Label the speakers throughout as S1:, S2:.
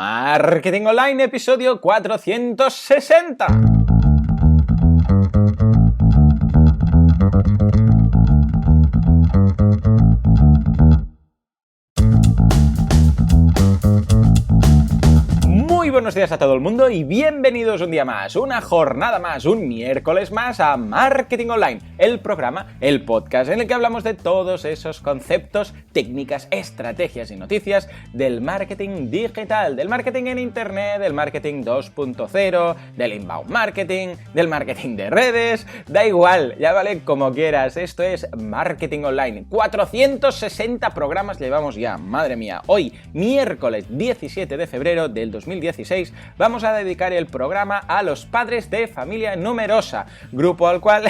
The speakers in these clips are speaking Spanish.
S1: Marketing Online, episodio 460. Muy buenos días a todo el mundo y bienvenidos un día más, una jornada más, un miércoles más a Marketing Online, el programa, el podcast en el que hablamos de todos esos conceptos, técnicas, estrategias y noticias del marketing digital, del marketing en internet, del marketing 2.0, del inbound marketing, del marketing de redes, da igual, ya vale como quieras, esto es Marketing Online. 460 programas llevamos ya, madre mía. Hoy, miércoles 17 de febrero del 2016, vamos a dedicar el programa a los padres de familia numerosa, grupo al cual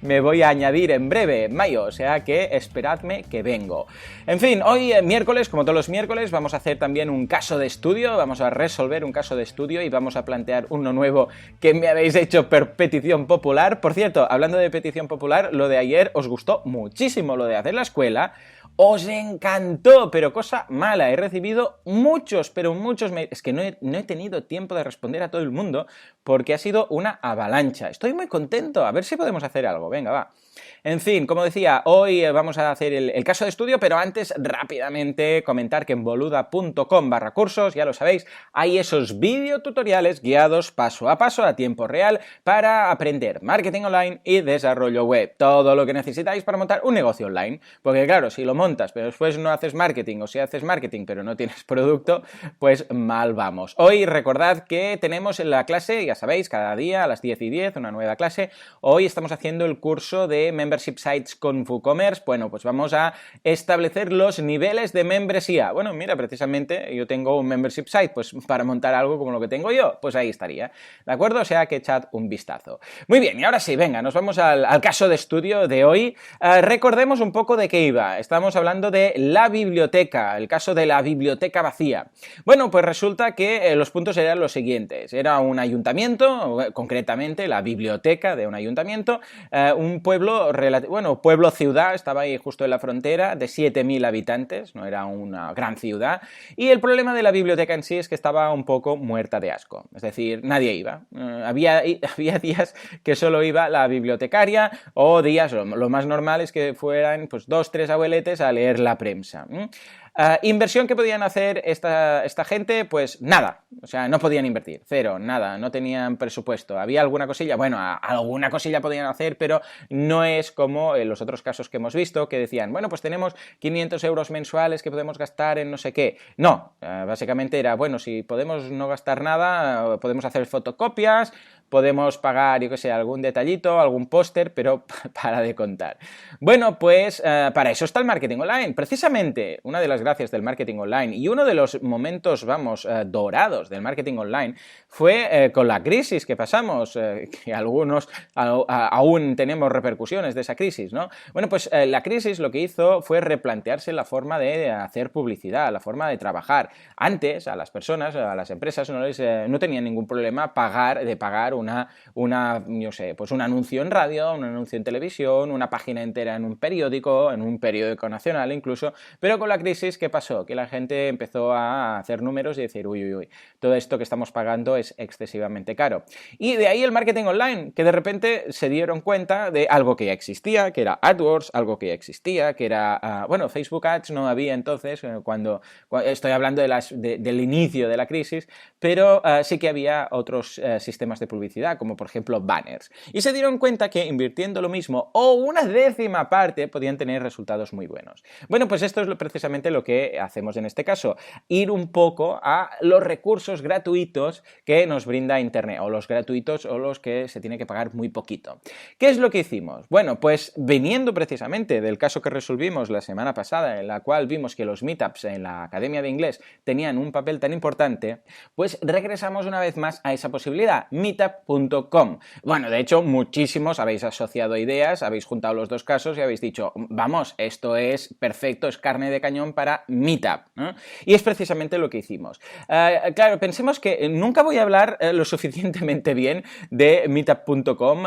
S1: me voy a añadir en breve, mayo, o sea que esperadme que vengo. En fin, hoy miércoles, como todos los miércoles, vamos a hacer también un caso de estudio, vamos a resolver un caso de estudio y vamos a plantear uno nuevo que me habéis hecho por petición popular. Por cierto, hablando de petición popular, lo de ayer os gustó muchísimo, lo de hacer la escuela. Os encantó, pero cosa mala, he recibido muchos, pero muchos mails. Es que no he tenido tiempo de responder a todo el mundo porque ha sido una avalancha. Estoy muy contento, a ver si podemos hacer algo, venga, va. En fin, como decía, hoy vamos a hacer el caso de estudio, pero antes rápidamente comentar que en boluda.com/cursos, ya lo sabéis, hay esos videotutoriales guiados paso a paso a tiempo real para aprender marketing online y desarrollo web. Todo lo que necesitáis para montar un negocio online. Porque claro, si lo montas pero después no haces marketing o si haces marketing pero no tienes producto, pues mal vamos. Hoy recordad que tenemos en la clase, ya sabéis, cada día a las 10:10 una nueva clase. Hoy estamos haciendo el curso de Membership Sites con WooCommerce. Bueno, pues vamos a establecer los niveles de membresía. Bueno, mira, precisamente yo tengo un Membership Site, pues para montar algo como lo que tengo yo, pues ahí estaría. ¿De acuerdo? O sea que echad un vistazo. Muy bien, y ahora sí, venga, nos vamos al caso de estudio de hoy. Recordemos un poco de qué iba. Estamos hablando de la biblioteca, el caso de la biblioteca vacía. Bueno, pues resulta que los puntos eran los siguientes. Era un ayuntamiento, concretamente la biblioteca de un ayuntamiento, un pueblo, pueblo-ciudad, estaba ahí justo en la frontera, de 7.000 habitantes, no era una gran ciudad, y el problema de la biblioteca en sí es que estaba un poco muerta de asco, es decir, nadie iba. Había días que solo iba la bibliotecaria, o días, lo más normal es que fueran pues 2-3 abueletes a leer la prensa. Inversión que podían hacer esta gente, pues nada, o sea, no podían invertir, cero, nada, no tenían presupuesto. ¿Había alguna cosilla? Bueno, alguna cosilla podían hacer, pero no es como en los otros casos que hemos visto, que decían, bueno, pues tenemos 500 euros mensuales que podemos gastar en no sé qué. No, básicamente era, bueno, si podemos no gastar nada, podemos hacer fotocopias, podemos pagar, yo qué sé, algún detallito, algún póster, pero para de contar. Bueno, pues para eso está el marketing online. Precisamente, una de las gracias del marketing online y uno de los momentos, dorados del marketing online fue con la crisis que pasamos, que algunos aún tenemos repercusiones de esa crisis, ¿no? Bueno, pues la crisis lo que hizo fue replantearse la forma de hacer publicidad, la forma de trabajar. Antes, a las personas, a las empresas, no tenían ningún problema de pagar yo sé, pues un anuncio en radio, un anuncio en televisión, una página entera en un periódico nacional incluso, pero con la crisis, ¿qué pasó? Que la gente empezó a hacer números y decir, uy, todo esto que estamos pagando es excesivamente caro. Y de ahí el marketing online, que de repente se dieron cuenta de algo que ya existía, que era AdWords, algo que ya existía, que era, Facebook Ads no había entonces, cuando estoy hablando del inicio de la crisis, pero sí que había otros sistemas de publicidad, como por ejemplo banners. Y se dieron cuenta que invirtiendo lo mismo o una décima parte podían tener resultados muy buenos. Bueno, pues esto es precisamente lo que hacemos en este caso, ir un poco a los recursos gratuitos que nos brinda Internet, o los gratuitos o los que se tiene que pagar muy poquito. ¿Qué es lo que hicimos? Bueno, pues viniendo precisamente del caso que resolvimos la semana pasada, en la cual vimos que los meetups en la Academia de Inglés tenían un papel tan importante, pues regresamos una vez más a esa posibilidad, meetup.com. Bueno, de hecho, muchísimos habéis asociado ideas, habéis juntado los dos casos y habéis dicho, vamos, esto es perfecto, es carne de cañón para Meetup, ¿no? Y es precisamente lo que hicimos. Claro, pensemos que nunca voy a hablar lo suficientemente bien de Meetup.com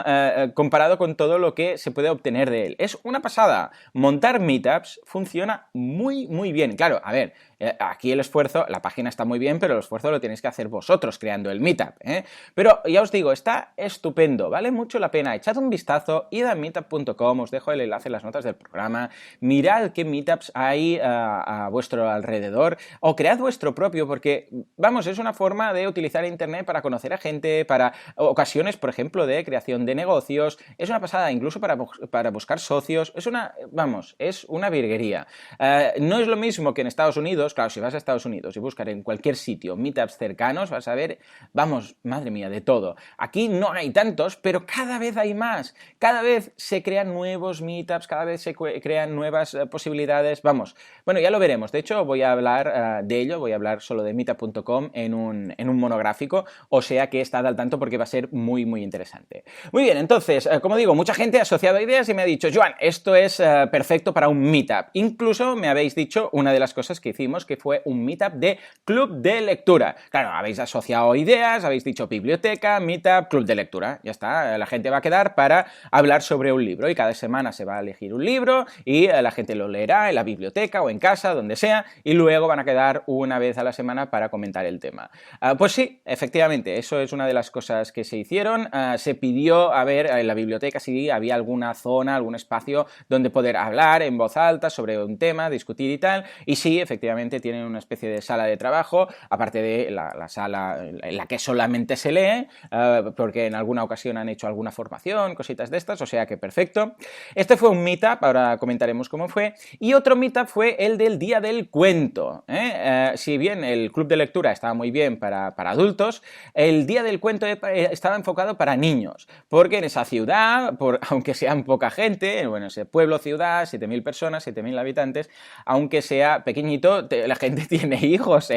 S1: comparado con todo lo que se puede obtener de él. Es una pasada. Montar Meetups funciona muy, muy bien. Claro, a ver, Aquí el esfuerzo, la página está muy bien, pero el esfuerzo lo tenéis que hacer vosotros creando el Meetup, ¿eh? Pero ya os digo, está estupendo, vale mucho la pena. Echad un vistazo, id a meetup.com, os dejo el enlace en las notas del programa, mirad qué meetups hay a vuestro alrededor o cread vuestro propio, porque, vamos, es una forma de utilizar Internet para conocer a gente, para ocasiones, por ejemplo, de creación de negocios, es una pasada, incluso para buscar socios, es una virguería. No es lo mismo que en Estados Unidos, claro, si vas a Estados Unidos y buscar en cualquier sitio meetups cercanos, vas a ver, vamos, madre mía, de todo. Aquí no hay tantos, pero cada vez hay más, cada vez se crean nuevos meetups, cada vez se crean nuevas posibilidades, vamos, bueno, ya lo veremos, de hecho voy a hablar de ello, voy a hablar solo de meetup.com en un monográfico, o sea que estad al tanto porque va a ser muy, muy interesante. Muy bien, entonces, como digo, mucha gente ha asociado ideas y me ha dicho, Joan, esto es perfecto para un meetup. Incluso me habéis dicho una de las cosas que hicimos, que fue un meetup de club de lectura. Claro, habéis asociado ideas, habéis dicho biblioteca, meetup, club de lectura. Ya está, la gente va a quedar para hablar sobre un libro y cada semana se va a elegir un libro y la gente lo leerá en la biblioteca o en casa, donde sea, y luego van a quedar una vez a la semana para comentar el tema. Pues sí, efectivamente, eso es una de las cosas que se hicieron. Se pidió a ver en la biblioteca si había alguna zona, algún espacio donde poder hablar en voz alta sobre un tema, discutir y tal, y sí, efectivamente tienen una especie de sala de trabajo, aparte de la sala en la que solamente se lee, porque en alguna ocasión han hecho alguna formación, cositas de estas, o sea que perfecto. Este fue un meetup, ahora comentaremos cómo fue, y otro meetup fue el del Día del Cuento. Si bien el club de lectura estaba muy bien para adultos, el Día del Cuento estaba enfocado para niños, porque en esa ciudad, aunque sean poca gente, bueno, ese pueblo, ciudad, 7.000 personas, 7.000 habitantes, aunque sea pequeñito, la gente tiene hijos,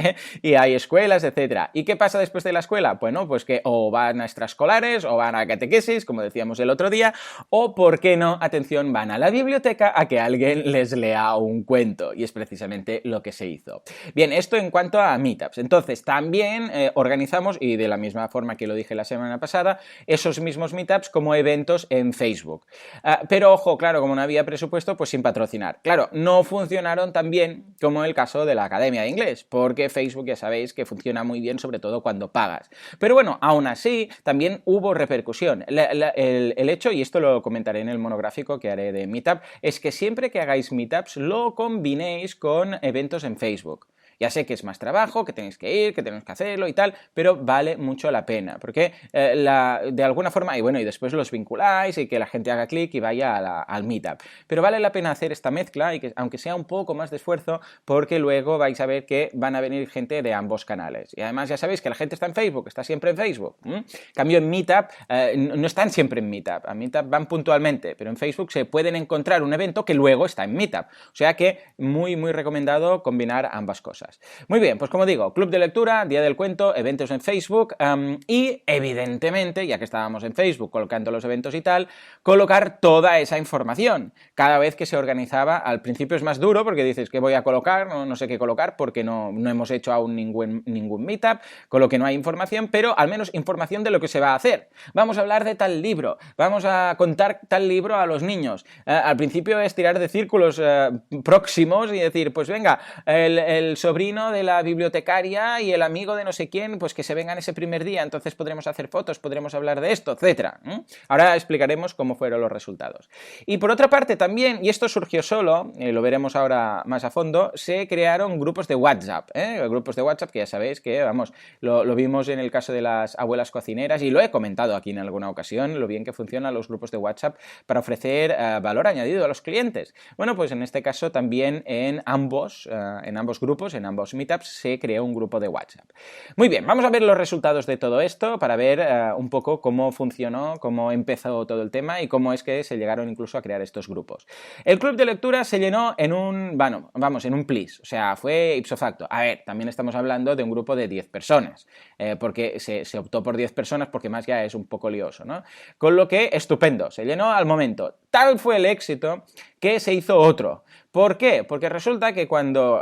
S1: y hay escuelas, etc. ¿Y qué pasa después de la escuela? Bueno, pues que o van a extraescolares, o van a catequesis, como decíamos el otro día, o, ¿por qué no? Atención, van a la biblioteca a que alguien les lea un cuento, y es precisamente lo que se hizo. Bien, esto en cuanto a meetups. Entonces, también organizamos, y de la misma forma que lo dije la semana pasada, esos mismos meetups como eventos en Facebook. Pero ojo, claro, como no había presupuesto, pues sin patrocinar. Claro, no funcionaron tan bien como el caso de la Academia de Inglés, porque Facebook ya sabéis que funciona muy bien, sobre todo cuando pagas. Pero bueno, aún así, también hubo repercusión. El hecho, y esto lo comentaré en el monográfico que haré de Meetup, es que siempre que hagáis Meetups lo combinéis con eventos en Facebook. Ya sé que es más trabajo, que tenéis que ir, que tenéis que hacerlo y tal, pero vale mucho la pena, porque de alguna forma, y bueno, y después los vinculáis y que la gente haga clic y vaya al meetup. Pero vale la pena hacer esta mezcla, y que, aunque sea un poco más de esfuerzo, porque luego vais a ver que van a venir gente de ambos canales. Y además ya sabéis que la gente está en Facebook, está siempre en Facebook. En cambio, en Meetup no están siempre en Meetup. A Meetup van puntualmente, pero en Facebook se pueden encontrar un evento que luego está en Meetup. O sea que muy, muy recomendado combinar ambas cosas. Muy bien, pues como digo, club de lectura, Día del Cuento, eventos en Facebook y evidentemente, ya que estábamos en Facebook colocando los eventos y tal, colocar toda esa información. Cada vez que se organizaba, al principio es más duro porque dices, ¿qué voy a colocar? No sé qué colocar porque no hemos hecho aún ningún meetup, con lo que no hay información, pero al menos información de lo que se va a hacer. Vamos a hablar de tal libro, vamos a contar tal libro a los niños. Al principio es tirar de círculos próximos y decir, pues venga, el sobrino de la bibliotecaria y el amigo de no sé quién, pues que se vengan ese primer día, entonces podremos hacer fotos, podremos hablar de esto, etc. Ahora explicaremos cómo fueron los resultados. Y por otra parte también, y esto surgió solo, lo veremos ahora más a fondo, se crearon grupos de WhatsApp, grupos de WhatsApp que ya sabéis que, vamos, lo vimos en el caso de las abuelas cocineras y lo he comentado aquí en alguna ocasión, lo bien que funcionan los grupos de WhatsApp para ofrecer valor añadido a los clientes. Bueno, pues en este caso también en ambos grupos, en ambos meetups, se creó un grupo de WhatsApp. Muy bien, vamos a ver los resultados de todo esto para ver un poco cómo funcionó, cómo empezó todo el tema y cómo es que se llegaron incluso a crear estos grupos. El club de lectura se llenó en un plis, o sea, fue ipso facto. A ver, también estamos hablando de un grupo de 10 personas, porque se optó por 10 personas porque más ya es un poco lioso, ¿no? Con lo que, estupendo, se llenó al momento. Tal fue el éxito que se hizo otro, ¿Por qué? Porque resulta que cuando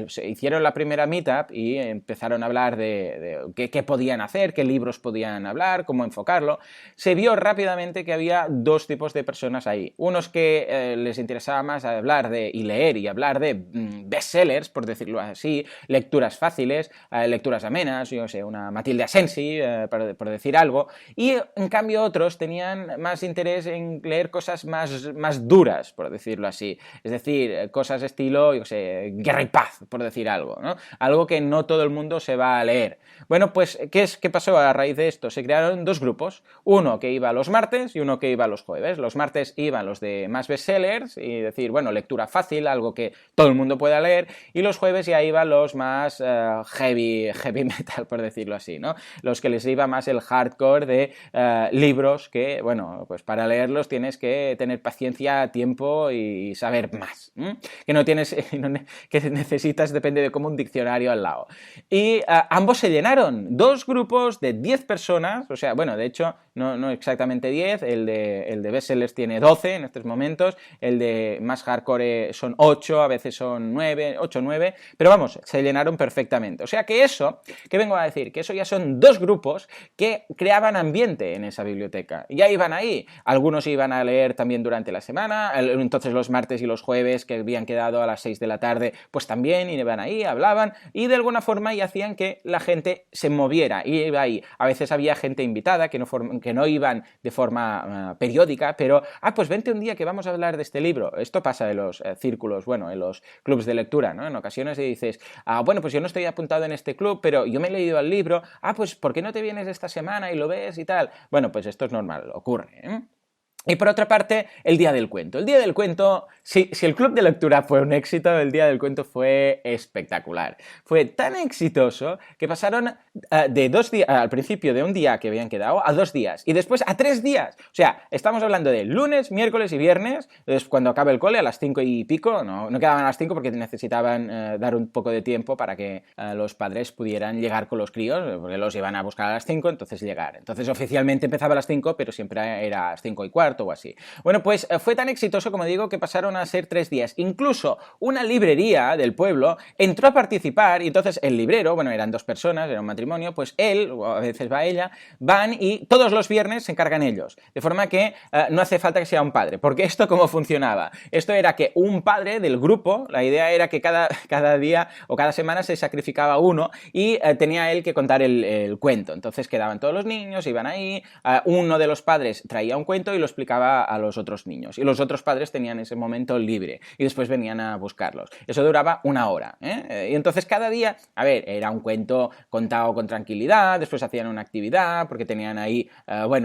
S1: se hicieron la primera meetup y empezaron a hablar de qué podían hacer, qué libros podían hablar, cómo enfocarlo, se vio rápidamente que había dos tipos de personas ahí. Unos que les interesaba más hablar y leer y hablar de bestsellers, por decirlo así, lecturas fáciles, lecturas amenas, yo sé, una Matilde Asensi, por decir algo, y en cambio otros tenían más interés en leer cosas más duras, por decirlo así, es decir, cosas estilo, yo sé, Guerra y Paz, por decir algo, ¿no? Algo que no todo el mundo se va a leer. Bueno, pues, ¿qué pasó a raíz de esto? Se crearon dos grupos, uno que iba los martes y uno que iba los jueves. Los martes iban los de más bestsellers y decir, bueno, lectura fácil, algo que todo el mundo pueda leer, y los jueves ya iban los más heavy metal, por decirlo así, ¿no? Los que les iba más el hardcore de libros que, bueno, pues para leerlos tienes que tener paciencia, tiempo y saber más, que no tienes, que necesitas, depende de cómo, un diccionario al lado. Y ambos se llenaron, dos grupos de 10 personas, o sea, bueno, de hecho, no exactamente 10, el de bestsellers tiene 12 en estos momentos, el de más hardcore son 8, a veces son 9, 8 o 9, pero vamos, se llenaron perfectamente. O sea que eso, ¿qué vengo a decir? Que eso ya son dos grupos que creaban ambiente en esa biblioteca. Ya iban ahí, algunos iban a leer también durante la semana, entonces los martes y los jueves que habían quedado a las 6 de la tarde, pues también iban ahí, hablaban, y de alguna forma y hacían que la gente se moviera, y iba ahí. A veces había gente invitada que no iban de forma periódica, pero, pues vente un día que vamos a hablar de este libro. Esto pasa en los círculos, bueno, en los clubs de lectura, ¿no? En ocasiones dices, bueno, pues yo no estoy apuntado en este club, pero yo me he leído el libro, pues ¿por qué no te vienes esta semana y lo ves y tal? Bueno, pues esto es normal, ocurre, ¿eh? Y por otra parte, el Día del Cuento. El Día del Cuento, si el club de lectura fue un éxito, el Día del Cuento fue espectacular. Fue tan exitoso que pasaron de 2 días, al principio de un día que habían quedado, a 2 días. Y después a 3 días. O sea, estamos hablando de lunes, miércoles y viernes. Entonces, cuando acabe el cole, a las 5 y pico, no quedaban a las 5 porque necesitaban dar un poco de tiempo para que los padres pudieran llegar con los críos, porque los iban a buscar a las 5, entonces llegar. Entonces, oficialmente empezaba a las 5, pero siempre era a las 5 y cuarto o así. Bueno, pues fue tan exitoso, como digo, que pasaron a ser 3 días. Incluso una librería del pueblo entró a participar, y entonces el librero, bueno, eran 2 personas, era un matrimonio, pues él, o a veces va ella, van y todos los viernes se encargan ellos. De forma que no hace falta que sea un padre. Porque esto, ¿cómo funcionaba? Esto era que un padre del grupo, la idea era que cada día o cada semana se sacrificaba uno y tenía él que contar el cuento. Entonces quedaban todos los niños, iban ahí, uno de los padres traía un cuento y lo explicaba a los otros niños, y los otros padres tenían ese momento libre y después venían a buscarlos. Eso duraba 1 hora, ¿eh? Y entonces cada día, a ver, era un cuento contado con tranquilidad, después hacían una actividad porque tenían ahí, pues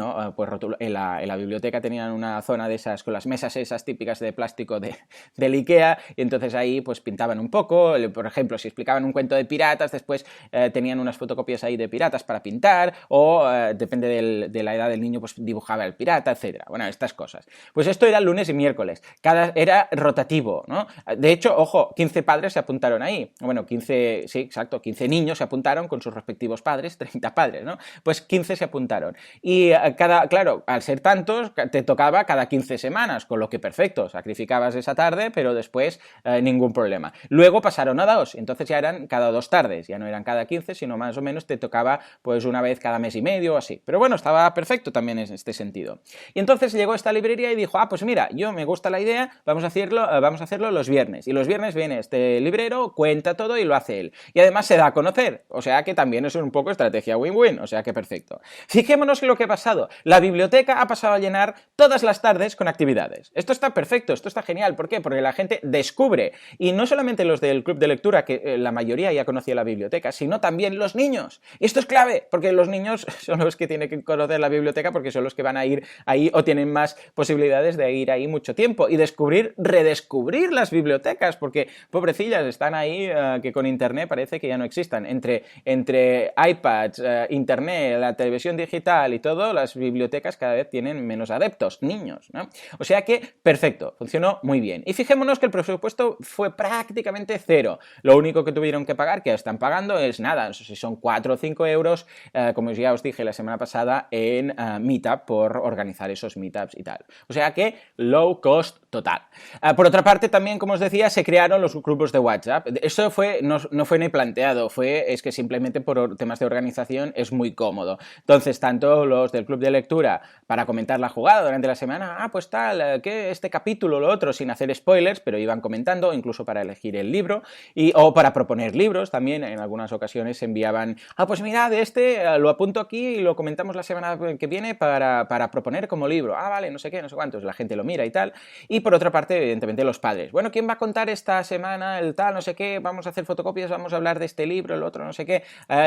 S1: en la biblioteca tenían una zona de esas con las mesas esas típicas de plástico del Ikea, y entonces ahí pues pintaban un poco, por ejemplo, si explicaban un cuento de piratas, después tenían unas fotocopias ahí de piratas para pintar, o depende de la edad del niño, pues dibujaba el pirata, etcétera. Bueno, estas cosas. Pues esto era lunes y miércoles. Era rotativo, ¿no? De hecho, ojo, 15 padres se apuntaron ahí. Bueno, 15, sí, exacto, 15 niños se apuntaron con sus respectivos padres, 30 padres, ¿no? Pues 15 se apuntaron. Y claro, al ser tantos, te tocaba cada 15 semanas, con lo que perfecto, sacrificabas esa tarde, pero después ningún problema. Luego pasaron a 2, entonces ya eran cada 2 tardes, ya no eran cada 15, sino más o menos te tocaba pues una vez cada mes y medio o así. Pero bueno, estaba perfecto también en este sentido. Y entonces llegó esta librería y dijo, pues mira, yo me gusta la idea, vamos a hacerlo los viernes. Y los viernes viene este librero, cuenta todo y lo hace él. Y además se da a conocer, o sea que también es un poco estrategia win-win, o sea que perfecto. Fijémonos en lo que ha pasado. La biblioteca ha pasado a llenar todas las tardes con actividades. Esto está perfecto, esto está genial. ¿Por qué? Porque la gente descubre, y no solamente los del club de lectura, que la mayoría ya conocía la biblioteca, sino también los niños. Y esto es clave, porque los niños son los que tienen que conocer la biblioteca, porque son los que van a ir ahí o tienen más posibilidades de ir ahí mucho tiempo y redescubrir las bibliotecas, porque pobrecillas están ahí que con internet parece que ya no existan. Entre iPads, internet, la televisión digital y todo, las bibliotecas cada vez tienen menos adeptos, niños, ¿no? O sea que, perfecto, funcionó muy bien. Y fijémonos que el presupuesto fue prácticamente 0. Lo único que tuvieron que pagar, que están pagando, es nada, no sé si son 4 o 5 euros, como ya os dije la semana pasada, en Meetup, por organizar esos Meetup. meetups y tal. O sea que low cost total. Por otra parte, también, como os decía, se crearon los grupos de WhatsApp. Eso no fue ni planteado, es que simplemente por temas de organización es muy cómodo. Entonces, tanto los del club de lectura para comentar la jugada durante la semana, pues tal, que este capítulo, lo otro, sin hacer spoilers, pero iban comentando, incluso para elegir el libro, o para proponer libros también, en algunas ocasiones se enviaban, pues mirad, lo apunto aquí y lo comentamos la semana que viene para proponer como libro. Vale, no sé qué, no sé cuántos, la gente lo mira y tal. Y por otra parte, evidentemente, los padres. Bueno, ¿quién va a contar esta semana el tal, no sé qué? Vamos a hacer fotocopias, vamos a hablar de este libro, el otro, no sé qué.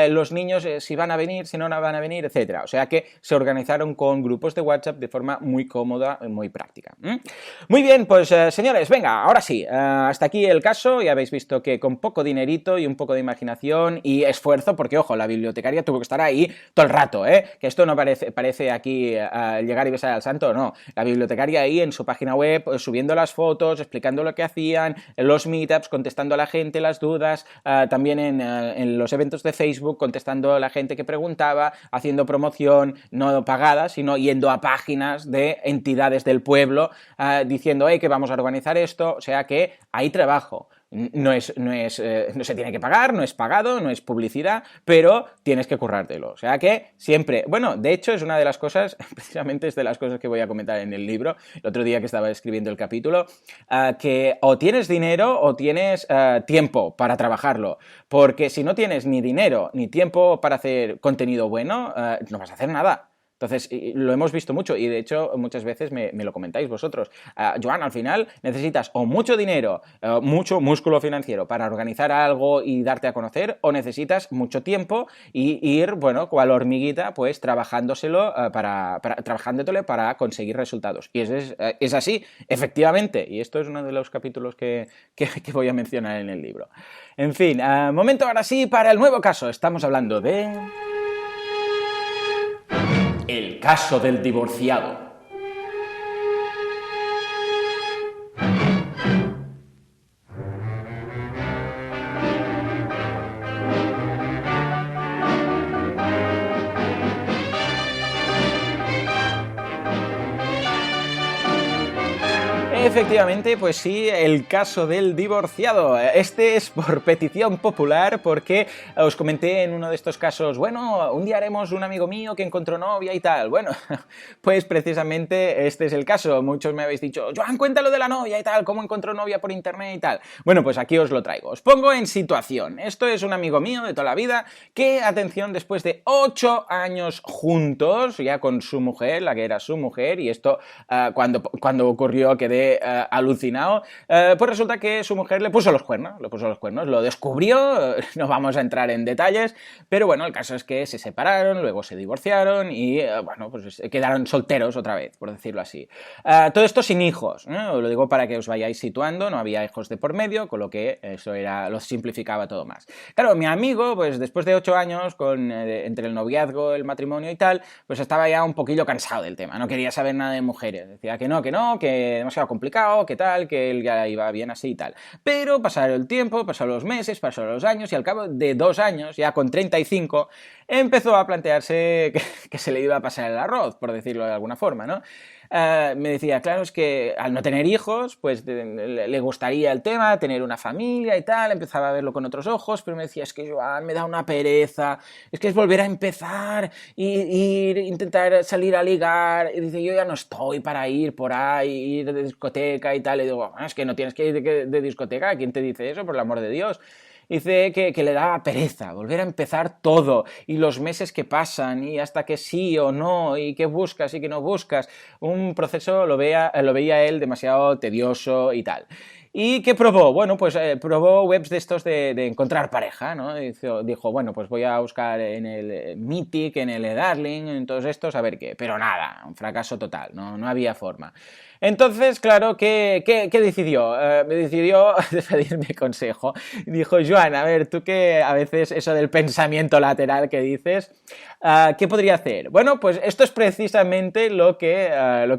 S1: Los niños, si van a venir, si no van a venir, etcétera. O sea que se organizaron con grupos de WhatsApp de forma muy cómoda y muy práctica. Muy bien, pues señores, venga, ahora sí, hasta aquí el caso. Ya habéis visto que con poco dinerito y un poco de imaginación y esfuerzo, porque ojo, la bibliotecaria tuvo que estar ahí todo el rato, que esto no parece aquí llegar y besar al santo, no. La bibliotecaria ahí en su página web, subiendo las fotos, explicando lo que hacían, en los meetups, contestando a la gente las dudas, también en los eventos de Facebook, contestando a la gente que preguntaba, haciendo promoción no pagada, sino yendo a páginas de entidades del pueblo, diciendo, que vamos a organizar esto. O sea que hay trabajo. No se tiene que pagar, no es pagado, no es publicidad, pero tienes que currártelo. O sea que siempre, bueno, de hecho es una de las cosas, precisamente es de las cosas que voy a comentar en el libro, el otro día que estaba escribiendo el capítulo, que o tienes dinero o tienes tiempo para trabajarlo, porque si no tienes ni dinero ni tiempo para hacer contenido bueno, no vas a hacer nada. Entonces, lo hemos visto mucho y de hecho muchas veces me lo comentáis vosotros. Joan, al final necesitas o mucho dinero, mucho músculo financiero para organizar algo y darte a conocer, o necesitas mucho tiempo y ir, bueno, cual hormiguita, pues trabajándotelo para conseguir resultados. Y es así, efectivamente. Y esto es uno de los capítulos que voy a mencionar en el libro. En fin, momento ahora sí para el nuevo caso. Estamos hablando de... El caso del divorciado. Efectivamente, pues sí, el caso del divorciado. Este es por petición popular porque os comenté en uno de estos casos, bueno, un día haremos un amigo mío que encontró novia y tal. Bueno, pues precisamente este es el caso. Muchos me habéis dicho, Joan, cuéntalo de la novia y tal, cómo encontró novia por internet y tal. Bueno, pues aquí os lo traigo. Os pongo en situación. Esto es un amigo mío de toda la vida que, atención, después de 8 años juntos, ya con su mujer, la que era su mujer, y esto cuando ocurrió quedé alucinado, pues resulta que su mujer le puso los cuernos, lo descubrió, no vamos a entrar en detalles, pero bueno, el caso es que se separaron, luego se divorciaron y, bueno, pues quedaron solteros otra vez, por decirlo así. Todo esto sin hijos, os lo digo para que os vayáis situando, no había hijos de por medio, con lo que eso lo simplificaba todo más. Claro, mi amigo, pues después de 8 años, entre el noviazgo, el matrimonio y tal, pues estaba ya un poquillo cansado del tema, no quería saber nada de mujeres, decía que no, que demasiado complicado, que tal, que él ya iba bien así y tal. Pero pasaron el tiempo, pasaron los meses, pasaron los años y al cabo de 2 años, ya con 35, empezó a plantearse que se le iba a pasar el arroz, por decirlo de alguna forma, ¿no? Me decía, claro, es que al no tener hijos, pues le gustaría el tema, tener una familia y tal, empezaba a verlo con otros ojos, pero me decía, es que Joan, me da una pereza, es que es volver a empezar y intentar salir a ligar, y dice, yo ya no estoy para ir por ahí, ir de discoteca y tal, y digo, es que no tienes que ir de discoteca, ¿quién te dice eso, por el amor de Dios? Dice que le daba pereza volver a empezar todo y los meses que pasan y hasta que sí o no y que buscas y que no buscas. Un proceso lo veía él demasiado tedioso y tal. ¿Y qué probó? Bueno, pues probó webs de estos de encontrar pareja, ¿no? Dijo, bueno, pues voy a buscar en el Mythic, en el Darling, en todos estos, a ver qué. Pero nada, un fracaso total, no había forma. Entonces, claro, ¿qué decidió? Me decidió pedirme consejo. Dijo, Joan, a ver, tú que a veces eso del pensamiento lateral que dices, ¿qué podría hacer? Bueno, pues esto es precisamente lo que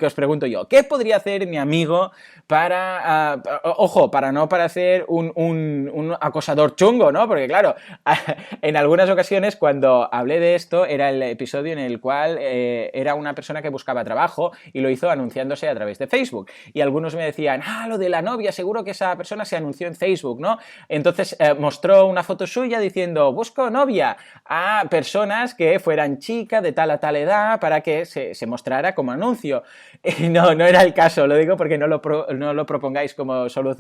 S1: os pregunto yo. ¿Qué podría hacer mi amigo para Ojo, para no parecer un acosador chungo, ¿no? Porque claro, en algunas ocasiones cuando hablé de esto era el episodio en el cual era una persona que buscaba trabajo y lo hizo anunciándose a través de Facebook. Y algunos me decían, lo de la novia, seguro que esa persona se anunció en Facebook, ¿no? Entonces mostró una foto suya diciendo, busco novia a personas que fueran chicas de tal a tal edad para que se mostrara como anuncio. Y no era el caso, lo digo porque no lo propongáis como solución,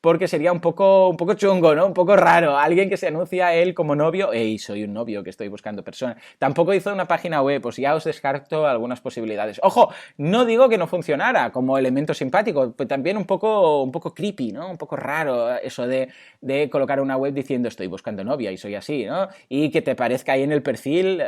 S1: porque sería un poco chungo, ¿no? Un poco raro. Alguien que se anuncia a él como novio, soy un novio que estoy buscando personas. Tampoco hizo una página web, pues ya os descarto algunas posibilidades. Ojo, no digo que no funcionara como elemento simpático, pues también un poco creepy, ¿no? Un poco raro eso de colocar una web diciendo estoy buscando novia y soy así, ¿no? Y que te parezca ahí en el perfil,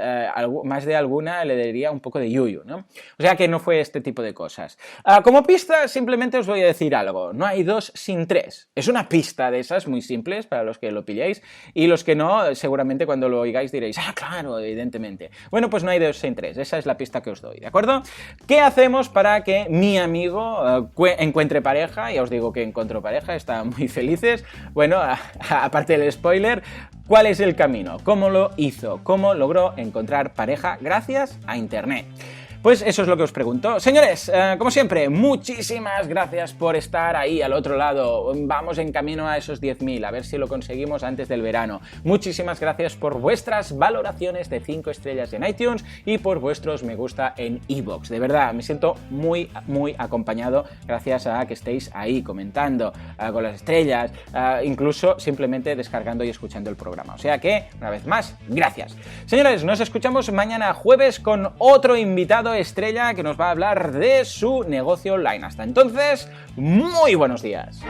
S1: más de alguna le daría un poco de yuyu, ¿no? O sea que no fue este tipo de cosas. Como pista, simplemente os voy a decir algo. No hay dos sin tres. Es una pista de esas muy simples para los que lo pilléis y los que no, seguramente cuando lo oigáis diréis, claro, evidentemente. Bueno, pues no hay dos sin tres. Esa es la pista que os doy, ¿de acuerdo? ¿Qué hacemos para que mi amigo encuentre pareja? Ya os digo que encontró pareja, está muy felices. Bueno, aparte del spoiler, ¿cuál es el camino? ¿Cómo lo hizo? ¿Cómo logró encontrar pareja gracias a Internet? Pues eso es lo que os pregunto. Señores, como siempre, muchísimas gracias por estar ahí al otro lado. Vamos en camino a esos 10.000, a ver si lo conseguimos antes del verano. Muchísimas gracias por vuestras valoraciones de 5 estrellas en iTunes y por vuestros me gusta en iVoox. De verdad, me siento muy, muy acompañado gracias a que estéis ahí comentando con las estrellas, incluso simplemente descargando y escuchando el programa. O sea que, una vez más, gracias. Señores, nos escuchamos mañana jueves con otro invitado estrella que nos va a hablar de su negocio online. Hasta entonces, muy buenos días.